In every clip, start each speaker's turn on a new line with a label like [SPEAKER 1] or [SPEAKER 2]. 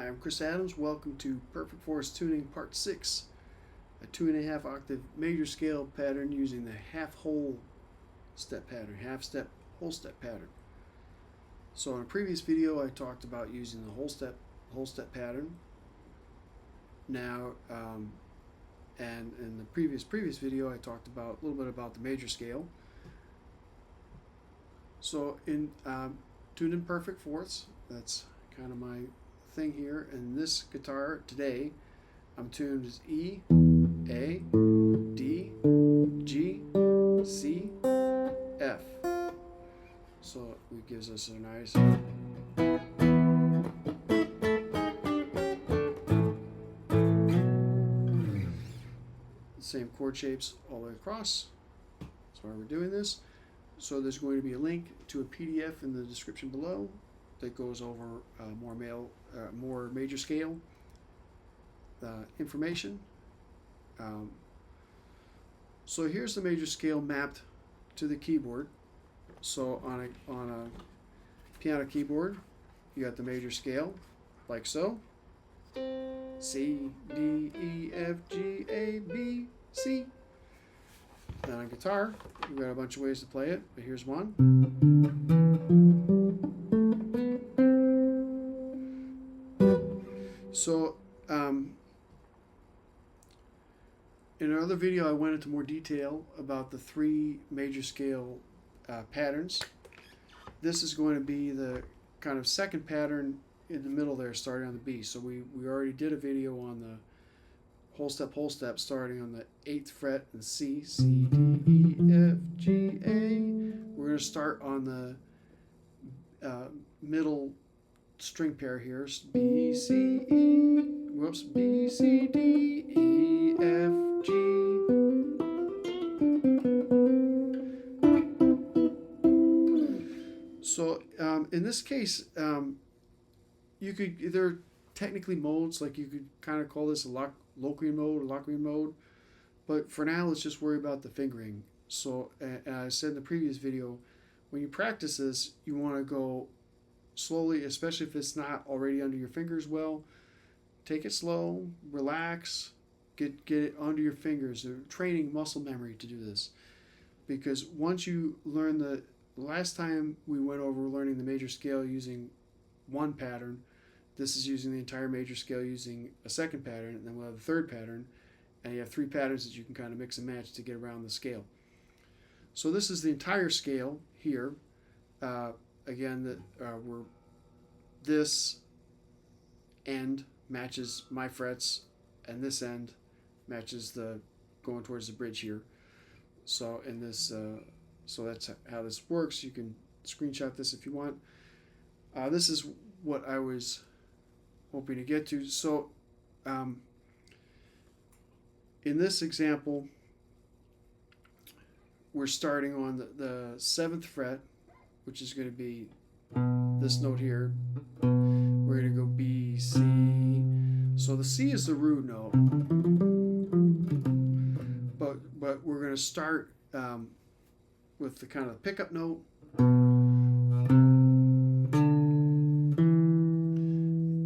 [SPEAKER 1] Hi, I'm Chris Adams. Welcome to Perfect Force Tuning Part 6, a 2.5 octave major scale pattern using the half whole step pattern, half step, whole step pattern. So in a previous video I talked about using the whole step pattern. Now, and in the previous video I talked about a little bit about the major scale. So in tuned in perfect fourths, that's kind of my thing here. And this guitar today, I'm tuned as E, A, D, G, C, F. So it gives us a nice same chord shapes all the way across. That's why we're doing this. So there's going to be a link to a PDF in the description below that goes over more major scale information. So here's the major scale mapped to the keyboard. So on a piano keyboard, you got the major scale like so: C, D, E, F, G, A, B, C. And on guitar, we've got a bunch of ways to play it, but here's one. So, in another video, I went into more detail about the three major scale patterns. This is going to be the kind of second pattern in the middle there, starting on the B. So we already did a video on the whole step, starting on the 8th fret and C, C, D, E, F, G, A. We're going to start on the middle string pair here, B, C, E, whoops, B, C, D, E, F, G. So in this case, you could, there are technically modes, like you could kind of call this a Locrian mode or Locrian mode, but for now let's just worry about the fingering. So I said in the previous video, when you practice this, you want to go slowly, especially if it's not already under your fingers well. Take it slow, relax, get it under your fingers. They're training muscle memory to do this, because once you learn the last time we went over learning the major scale using one pattern, this is using the entire major scale using a second pattern, and then we'll have the third pattern, and you have three patterns that you can kind of mix and match to get around the scale. So this is the entire scale here. Again, this end matches my frets, and this end matches the going towards the bridge here. So in this, so that's how this works. You can screenshot this if you want. This is what I was hoping to get to. So in this example, we're starting on the 7th fret, which is going to be this note here. We're going to go B, C. So the C is the root note, but we're going to start with the kind of pickup note.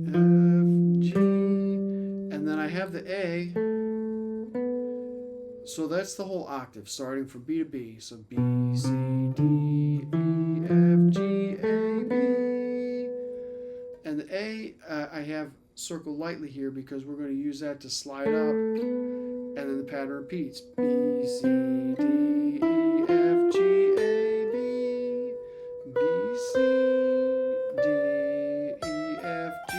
[SPEAKER 1] F, G, and then I have the A. So that's the whole octave, starting from B to B. So B, C, D, E, F, G, A, B. And the A, I have circled lightly here because we're going to use that to slide up, and then the pattern repeats. B, C, D, E, F, G, A, B. B, C, D, E, F, G.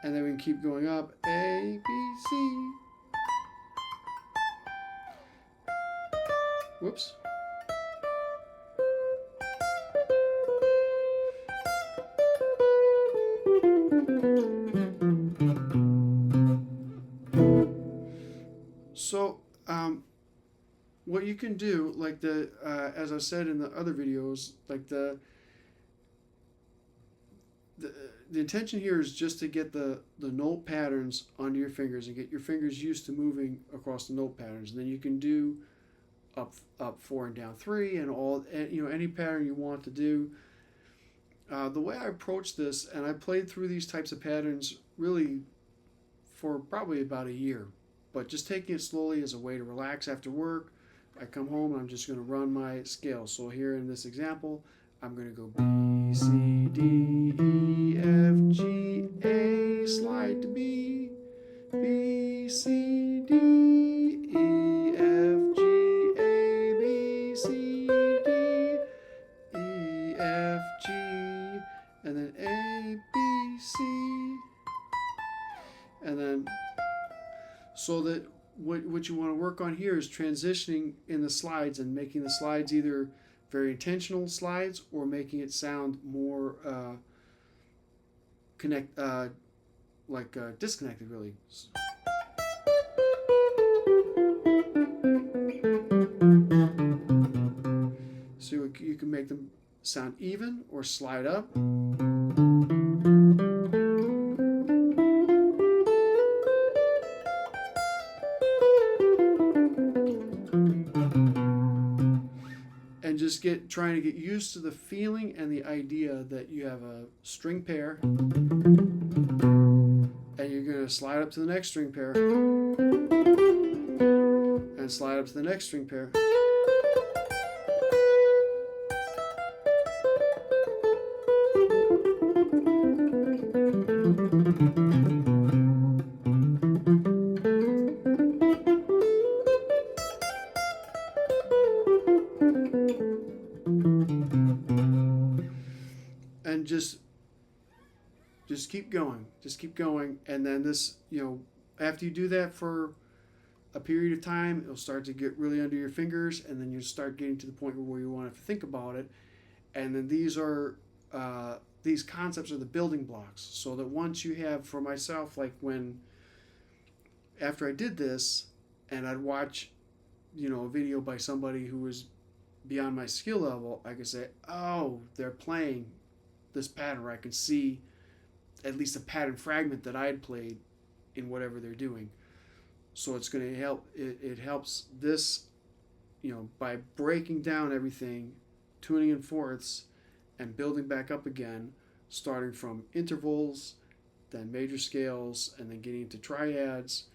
[SPEAKER 1] And then we can keep going up. A, B, C. Whoops. So, what you can do, like as I said in the other videos, like the intention here is just to get the note patterns onto your fingers and get your fingers used to moving across the note patterns. And then you can do up 4 and down 3 and all, and any pattern you want to do. The way I approach this, and I played through these types of patterns really for probably about a year, but just taking it slowly as a way to relax after work. I come home and I'm just going to run my scales. So here in this example, I'm going to go B, C, D, E, F, G, A, slide to B, B, C, D, E, F, G, A, B, C, D, E, F, G, and then A, B, C, and then so that what you want to work on here is transitioning in the slides and making the slides either very intentional slides or making it sound more disconnected really. So you can make them sound even or slide up. And just trying to get used to the feeling and the idea that you have a string pair and you're going to slide up to the next string pair and slide up to the next string pair. And just keep going, and then this, after you do that for a period of time, it'll start to get really under your fingers, and then you start getting to the point where you want to think about it, and then these concepts are the building blocks, so that once you have, for myself, like after I did this, and I'd watch, a video by somebody who was beyond my skill level, I could say, oh, they're playing this pattern, where I can see at least a pattern fragment that I had played in whatever they're doing. So it's going to help. It helps this, by breaking down everything, tuning in fourths, and building back up again, starting from intervals, then major scales, and then getting into triads,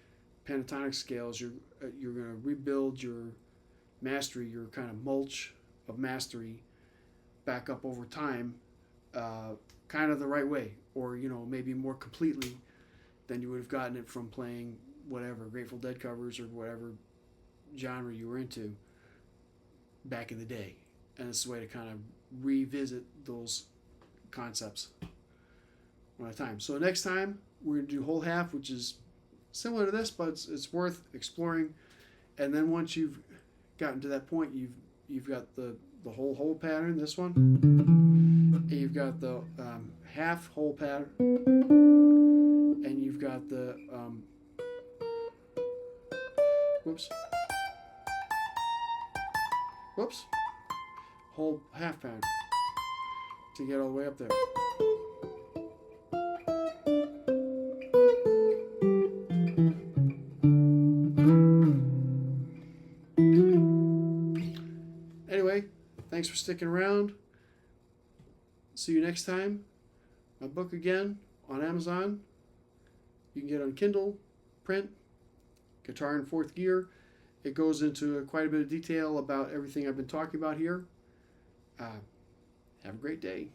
[SPEAKER 1] pentatonic scales. You're going to rebuild your mastery, your kind of mulch of mastery, back up over time. Kind of the right way, or maybe more completely than you would have gotten it from playing whatever Grateful Dead covers or whatever genre you were into back in the day. And it's a way to kind of revisit those concepts one at a time. So next time we're going to do whole half, which is similar to this, but it's worth exploring. And then once you've gotten to that point, you've got the whole pattern, this one, and you've got the half whole pattern, and you've got the whole half pattern to get all the way up there. Anyway, thanks for sticking around. See you next time. My book again on Amazon. You can get it on Kindle, print, Guitar in Fourth Gear. It goes into quite a bit of detail about everything I've been talking about here. Have a great day.